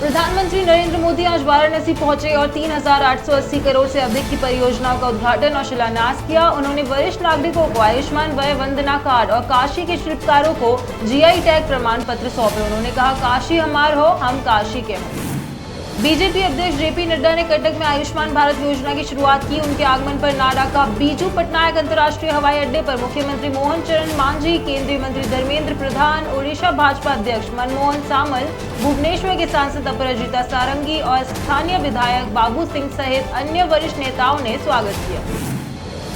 प्रधानमंत्री नरेंद्र मोदी आज वाराणसी पहुंचे और 3,880 करोड़ से अधिक की परियोजनाओं का उद्घाटन और शिलान्यास किया। उन्होंने वरिष्ठ नागरिकों को आयुष्मान वय वंदना कार्ड और काशी के शिल्पकारों को जीआई टैग प्रमाण पत्र सौंपे। उन्होंने कहा, काशी हमार हो, हम काशी के हों। बीजेपी अध्यक्ष जेपी नड्डा ने कटक में आयुष्मान भारत योजना की शुरुआत की। उनके आगमन पर नाडा का बीजू पटनायक अंतर्राष्ट्रीय हवाई अड्डे पर मुख्यमंत्री मोहन चरण मांझी, केंद्रीय मंत्री धर्मेंद्र प्रधान, ओडिशा भाजपा अध्यक्ष मनमोहन सामल, भुवनेश्वर के सांसद अपराजिता सारंगी और स्थानीय विधायक बाबू सिंह सहित अन्य वरिष्ठ नेताओं ने स्वागत किया।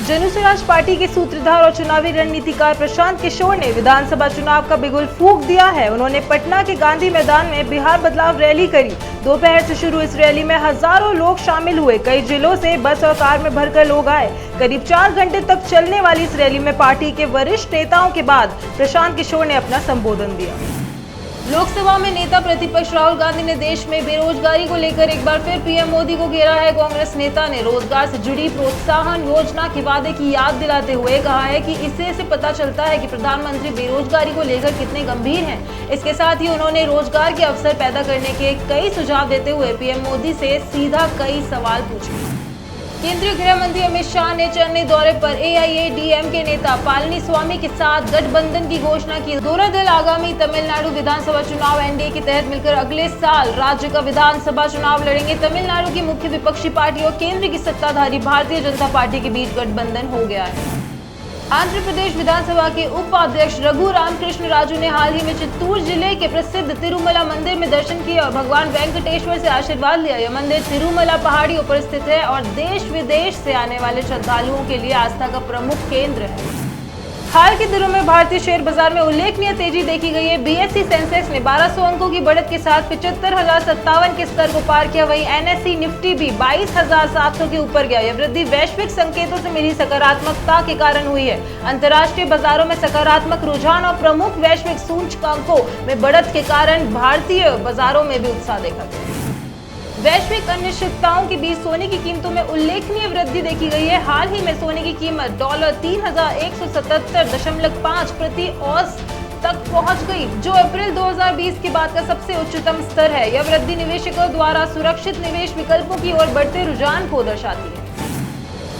जनसुराज पार्टी के सूत्रधार और चुनावी रणनीतिकार प्रशांत किशोर ने विधानसभा चुनाव का बिगुल फूंक दिया है। उन्होंने पटना के गांधी मैदान में बिहार बदलाव रैली करी। दोपहर से शुरू इस रैली में हजारों लोग शामिल हुए। कई जिलों से बस और कार में भरकर लोग आए। करीब 4 घंटे तक चलने वाली इस रैली में पार्टी के वरिष्ठ नेताओं के बाद प्रशांत किशोर ने अपना संबोधन दिया। लोकसभा में नेता प्रतिपक्ष राहुल गांधी ने देश में बेरोजगारी को लेकर एक बार फिर पीएम मोदी को घेरा है। कांग्रेस नेता ने रोजगार से जुड़ी प्रोत्साहन योजना के वादे की याद दिलाते हुए कहा है कि इससे से पता चलता है कि प्रधानमंत्री बेरोजगारी को लेकर कितने गंभीर हैं। इसके साथ ही उन्होंने रोजगार के अवसर पैदा करने के कई सुझाव देते हुए पीएम मोदी से सीधा कई सवाल पूछे। केंद्रीय गृह मंत्री अमित शाह ने चेन्नई दौरे पर एआईएडीएमके नेता पलानीस्वामी के साथ गठबंधन की घोषणा की। दोनों दल आगामी तमिलनाडु विधानसभा चुनाव एनडीए के तहत मिलकर अगले साल राज्य का विधानसभा चुनाव लड़ेंगे। तमिलनाडु की मुख्य विपक्षी पार्टी और केंद्र की सत्ताधारी भारतीय जनता पार्टी के बीच गठबंधन हो गया है। आंध्र प्रदेश विधानसभा के उपाध्यक्ष रघु रामकृष्ण राजू ने हाल ही में चित्तूर जिले के प्रसिद्ध तिरुमला मंदिर में दर्शन किया और भगवान वेंकटेश्वर से आशीर्वाद लिया। यह मंदिर तिरुमला पहाड़ियों पर स्थित है और देश विदेश से आने वाले श्रद्धालुओं के लिए आस्था का प्रमुख केंद्र है। हाल के दिनों में भारतीय शेयर बाजार में उल्लेखनीय तेजी देखी गई है। बीएसई सेंसेक्स ने 1200 अंकों की बढ़त के साथ 75,057 के स्तर को पार किया। वहीं एनएसई निफ्टी भी 22,700 के ऊपर गया। यह वृद्धि वैश्विक संकेतों से मिली सकारात्मकता के कारण हुई है। अंतर्राष्ट्रीय बाजारों में सकारात्मक रुझान और प्रमुख वैश्विक सूचकांकों में बढ़त के कारण भारतीय बाजारों में भी उत्साह देखा गया। वैश्विक अनिश्चितताओं के बीच सोने की कीमतों में उल्लेखनीय वृद्धि देखी गई है। हाल ही में सोने की कीमत $3,177.5 प्रति औंस तक पहुंच गई, जो अप्रैल 2020 के बाद का सबसे उच्चतम स्तर है। यह वृद्धि निवेशकों द्वारा सुरक्षित निवेश विकल्पों की ओर बढ़ते रुझान को दर्शाती है।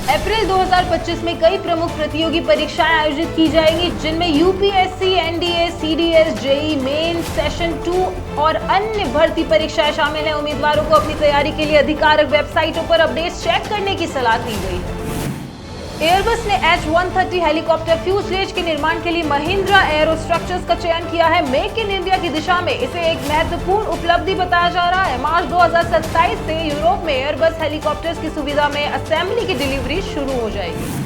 अप्रैल 2025 में कई प्रमुख प्रतियोगी परीक्षाएं आयोजित की जाएंगी, जिनमें UPSC, NDA, CDS, JEE main, session 2 और अन्य भर्ती परीक्षाएं शामिल हैं। उम्मीदवारों को अपनी तैयारी के लिए अधिकारिक वेबसाइटों पर अपडेट्स चेक करने की सलाह दी गई है। एयरबस ने H-130 हेलीकॉप्टर फ्यूजलेज के निर्माण के लिए महिंद्रा एरोस्ट्रक्चर्स का चयन किया है। मेक इन इंडिया की दिशा में इसे एक महत्वपूर्ण उपलब्धि बताया जा रहा है। मार्च 2027 से यूरोप में एयरबस हेलीकॉप्टर्स की सुविधा में असेंबली की डिलीवरी शुरू हो जाएगी।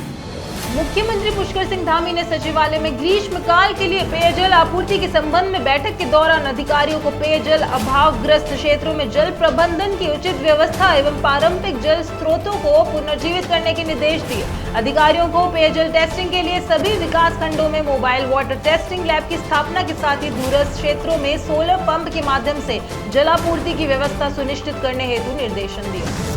मुख्यमंत्री पुष्कर सिंह धामी ने सचिवालय में ग्रीष्मकाल के लिए पेयजल आपूर्ति के संबंध में बैठक के दौरान अधिकारियों को पेयजल अभावग्रस्त क्षेत्रों में जल प्रबंधन की उचित व्यवस्था एवं पारंपरिक जल स्रोतों को पुनर्जीवित करने के निर्देश दिए। अधिकारियों को पेयजल टेस्टिंग के लिए सभी विकास खंडों में मोबाइल वाटर टेस्टिंग लैब की स्थापना के साथ ही दूरस्थ क्षेत्रों में सोलर पंप के माध्यम से जलापूर्ति की व्यवस्था सुनिश्चित करने हेतु निर्देशन दिया।